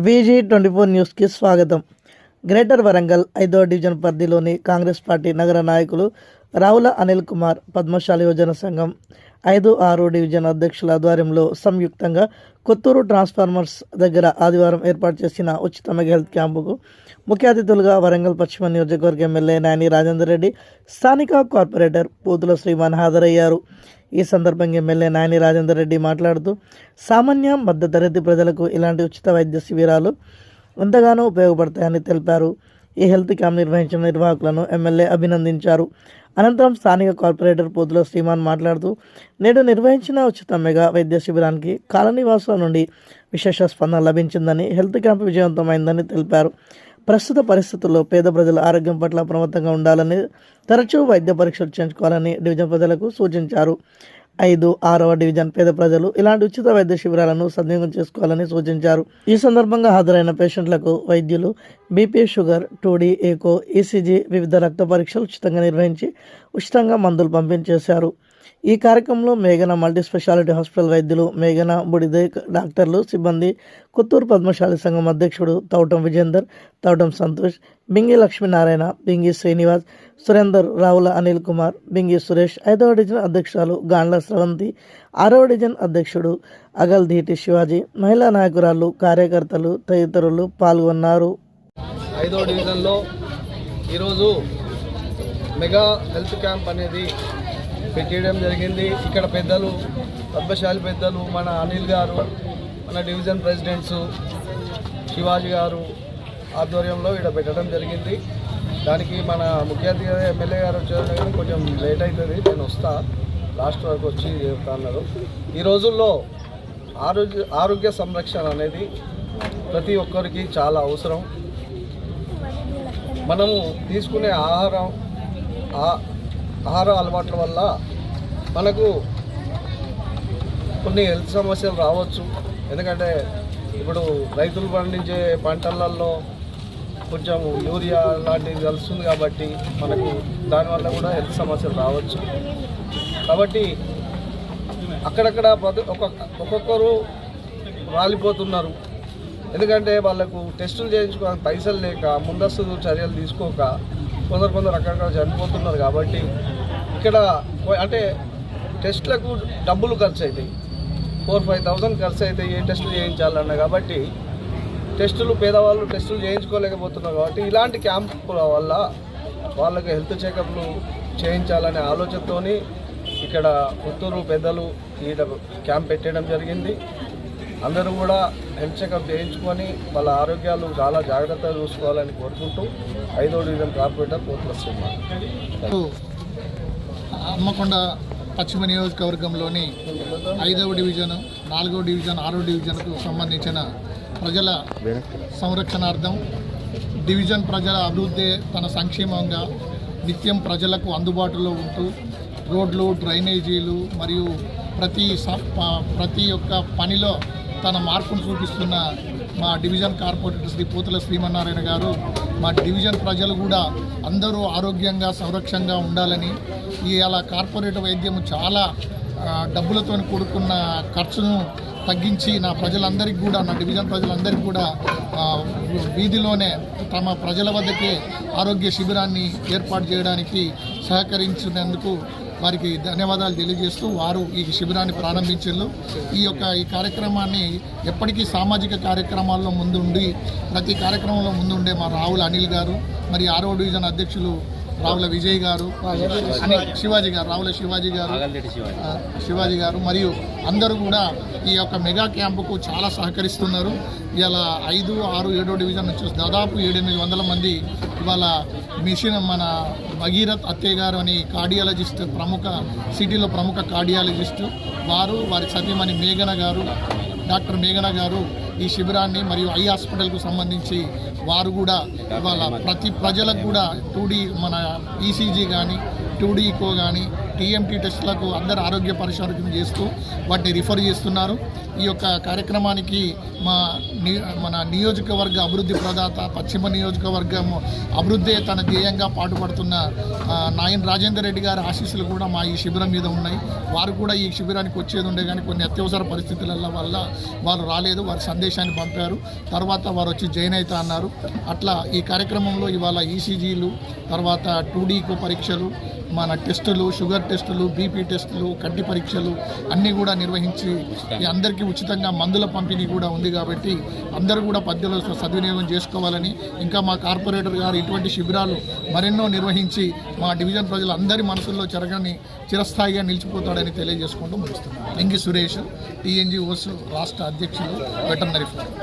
VG24 న్యూస్కి స్వాగతం. Greater Warangal 5వ డివిజన్ పరిధిలోని కాంగ్రెస్ పార్టీ నగర నాయకులు రావుల అనిల్ కుమార్ పద్మశాలి యువజన సంఘం 5-6 డివిజన్ అధ్యక్షుల ఆధ్వర్యంలో సంయుక్తంగా కొత్తూరు ట్రాన్స్ఫార్మర్స్ దగ్గర ఆదివారం ఏర్పాటు చేసిన ఉచిత మెగా హెల్త్ క్యాంపుకు ముఖ్య అతిథులుగా వరంగల్ పశ్చిమ నియోజకవర్గ ఎమ్మెల్యే నాయని రాజేందర్ రెడ్డి, స్థానిక కార్పొరేటర్ పోతుల శ్రీమాన్ హాజరయ్యారు. ఈ సందర్భంగా ఎమ్మెల్యే నాయని రాజేందర్ రెడ్డి మాట్లాడుతూ సామాన్య మధ్యతరగతి ప్రజలకు ఇలాంటి ఉచిత వైద్య శిబిరాలు ఎంతగానో ఉపయోగపడతాయని తెలిపారు. ఈ హెల్త్ క్యాంప్ నిర్వహించిన నిర్వాహకులను ఎమ్మెల్యే అభినందించారు. అనంతరం స్థానిక కార్పొరేటర్ పోతుల శ్రీమాన్ మాట్లాడుతూ నేడు నిర్వహించిన ఉచిత మెగా వైద్య శిబిరానికి కాలనీవాసుల నుండి విశేష స్పందన లభించిందని, హెల్త్ క్యాంప్ విజయవంతమైందని తెలిపారు. ప్రస్తుత పరిస్థితుల్లో పేద ప్రజల ఆరోగ్యం పట్ల అప్రమత్తంగా ఉండాలని, తరచూ వైద్య పరీక్షలు చేయించుకోవాలని డివిజన్ ప్రజలకు సూచించారు. 5-6వ డివిజన్ పేద ప్రజలు ఇలాంటి ఉచిత వైద్య శిబిరాలను సద్వినియోగం చేసుకోవాలని సూచించారు. ఈ సందర్భంగా హాజరైన పేషెంట్లకు వైద్యులు BP, sugar, 2D echo, ECG, వివిధ రక్త పరీక్షలు ఉచితంగా నిర్వహించి ఉచితంగా మందులు పంపిణీ చేశారు. ఈ కార్యక్రమంలో మేఘన మల్టీ స్పెషాలిటీ హాస్పిటల్ వైద్యులు మేఘన బుడిదే, డాక్టర్లు, సిబ్బంది, కొత్తూరు పద్మశాలి సంఘం అధ్యక్షుడు తౌటం విజేందర్, తౌటం సంతోష్, బింగి లక్ష్మీనారాయణ, బింగి శ్రీనివాస్, సురేందర్, రావుల అనిల్ కుమార్, బింగి సురేష్, 5వ డివిజన్ అధ్యక్షురాలు గాండ్ల స్రవంతి, 6వ డివిజన్ అధ్యక్షుడు అగల్ ధీటి శివాజీ, మహిళా నాయకురాలు, కార్యకర్తలు తదితరులు పాల్గొన్నారు. 5వ డివిజన్లో ఈరోజు మెగా హెల్త్ క్యాంప్ అనేది పెట్టేయడం జరిగింది. ఇక్కడ పెద్దలు, పద్మశాలి పెద్దలు, మన అనిల్ గారు, మన డివిజన్ ప్రెసిడెంట్స్ శివాజీ గారు ఆధ్వర్యంలో ఇక్కడ పెట్టడం జరిగింది. దానికి మన ముఖ్య అతిథి ఎమ్మెల్యే గారు వచ్చారు, కానీ కొంచెం లేట్ అవుతుంది, నేను వస్తా లాస్ట్ వరకు వచ్చి చెప్తా అన్నారు. ఈ రోజుల్లో ఆరోగ్య సంరక్షణ అనేది ప్రతి ఒక్కరికి చాలా అవసరం. మనము తీసుకునే ఆహార అలవాట్ల వల్ల మనకు కొన్ని హెల్త్ సమస్యలు రావచ్చు. ఎందుకంటే ఇప్పుడు రైతులు పండించే పంటలలో కొంచెం యూరియా లాంటివి కలుస్తుంది కాబట్టి మనకు దానివల్ల కూడా హెల్త్ సమస్యలు రావచ్చు. కాబట్టి అక్కడక్కడ ఒక్కొక్కరు రాలిపోతున్నారు. ఎందుకంటే వాళ్ళకు టెస్టులు చేయించుకోవడానికి పైసలు లేక, ముందస్తు చర్యలు తీసుకోక కొందరు అక్కడక్కడ చనిపోతున్నారు. కాబట్టి ఇక్కడ అంటే టెస్టులకు డబ్బులు ఖర్చు అవుతాయి, 4-5,000 ఖర్చు అవుతాయి ఏ టెస్టులు చేయించాలన్న. కాబట్టి పేదవాళ్ళు టెస్టులు చేయించుకోలేకపోతున్నారు. కాబట్టి ఇలాంటి క్యాంపుల వల్ల వాళ్ళకి హెల్త్ చెకప్లు చేయించాలనే ఆలోచనతో ఇక్కడ కొత్తూరు పెద్దలు ఈ క్యాంప్ పెట్టడం జరిగింది. అందరూ కూడా హెల్త్ చెకప్ చేయించుకొని వాళ్ళ ఆరోగ్యాలు చాలా జాగ్రత్తగా చూసుకోవాలని కోరుకుంటూ 5వ డివిజన్ కార్పొరేటర్ పోతుల శ్రీమాన్. హన్మకొండ పశ్చిమ నియోజకవర్గంలోని 5వ డివిజన్, 4వ డివిజన్, 6వ డివిజన్కు సంబంధించిన ప్రజల సంరక్షణార్థం డివిజన్ ప్రజల అభివృద్ధి తన సంక్షేమంగా నిత్యం ప్రజలకు అందుబాటులో ఉంటూ రోడ్లు, డ్రైనేజీలు మరియు ప్రతి ఒక్క పనిలో తన మార్పును చూపిస్తున్న మా డివిజన్ కార్పొరేటర్ శ్రీ పోతుల శ్రీమన్నారాయణ గారు, మా డివిజన్ ప్రజలు కూడా అందరూ ఆరోగ్యంగా సంరక్షణగా ఉండాలని, ఇలా కార్పొరేట్ వైద్యం చాలా డబ్బులతో కూడుకున్న ఖర్చును తగ్గించి నా ప్రజలందరికీ కూడా, నా డివిజన్ ప్రజలందరికీ కూడా వీధిలోనే తమ ప్రజల వద్దకే ఆరోగ్య శిబిరాన్ని ఏర్పాటు చేయడానికి సహకరించినందుకు వారికి ధన్యవాదాలు తెలియజేస్తూ వారు ఈ శిబిరాన్ని ప్రారంభించారు. ఈ కార్యక్రమాన్ని ఎప్పటికీ సామాజిక కార్యక్రమాల్లో ముందుండి ప్రతి కార్యక్రమంలో ముందుండే మా రావుల అనిల్ గారు, మరి 6వ డివిజన్ అధ్యక్షులు రావుల విజయ్ గారు, శివాజీ గారు, రావుల శివాజీ గారు మరియు అందరూ కూడా ఈ యొక్క మెగా క్యాంపుకు చాలా సహకరిస్తున్నారు. ఇలా 5, 6, 7వ డివిజన్ నుంచి దాదాపు 700-800 మంది ఇవాళ మన భగీరథ్ అత్తయ్య గారు అని కార్డియాలజిస్ట్, సిటీలో ప్రముఖ కార్డియాలజిస్టు వారి సతీమణి మేఘన గారు, డాక్టర్ మేఘన గారు ఈ శిబిరాన్ని మరియు ఐ హాస్పిటల్కు సంబంధించి వారు కూడా ఇవాళ ప్రతి ప్రజలకు కూడా 2D మన ఈసీజీ కానీ, 2D ఎకో కానీ, టీఎంటీ టెస్టులకు అందరు ఆరోగ్య పరిశోధన చేస్తూ వాటిని రిఫర్ చేస్తున్నారు. ఈ యొక్క కార్యక్రమానికి మన నియోజకవర్గ అభివృద్ధి ప్రదాత, పశ్చిమ నియోజకవర్గం అభివృద్ధి తన ధ్యేయంగా పాటుపడుతున్న నాయన్ రాజేందర్ రెడ్డి గారి ఆశీస్సులు కూడా మా ఈ శిబిరం మీద ఉన్నాయి. వారు కూడా ఈ శిబిరానికి వచ్చేది ఉండే కానీ కొన్ని అత్యవసర పరిస్థితుల వల్ల వారు రాలేదు. వారి సందేశాన్ని పంపారు. తర్వాత వారు వచ్చి జాయిన్ అవుతా అన్నారు. అట్లా ఈ కార్యక్రమంలో ఇవాళ ఈసీజీలు, తర్వాత 2D పరీక్షలు, మన టెస్టులు, షుగర్ టెస్టులు, బీపీ టెస్టులు, కంటి పరీక్షలు అన్నీ కూడా నిర్వహించి అందరికీ ఉచితంగా మందుల పంపిణీ కూడా ఉంది. కాబట్టి అందరూ కూడా పద్ధతిలో సద్వినియోగం చేసుకోవాలని, ఇంకా మా కార్పొరేటర్ గారు ఇటువంటి శిబిరాలు మరెన్నో నిర్వహించి మా డివిజన్ ప్రజలందరి మనసుల్లో చిరస్థాయిగా నిలిచిపోతాడని తెలియజేసుకుంటూ ముగిస్తున్నాను. లింగి సురేష్, టీఎన్జీఓస్ రాష్ట్ర అధ్యక్షులు, వెటర్నరీ ఫార్మ్.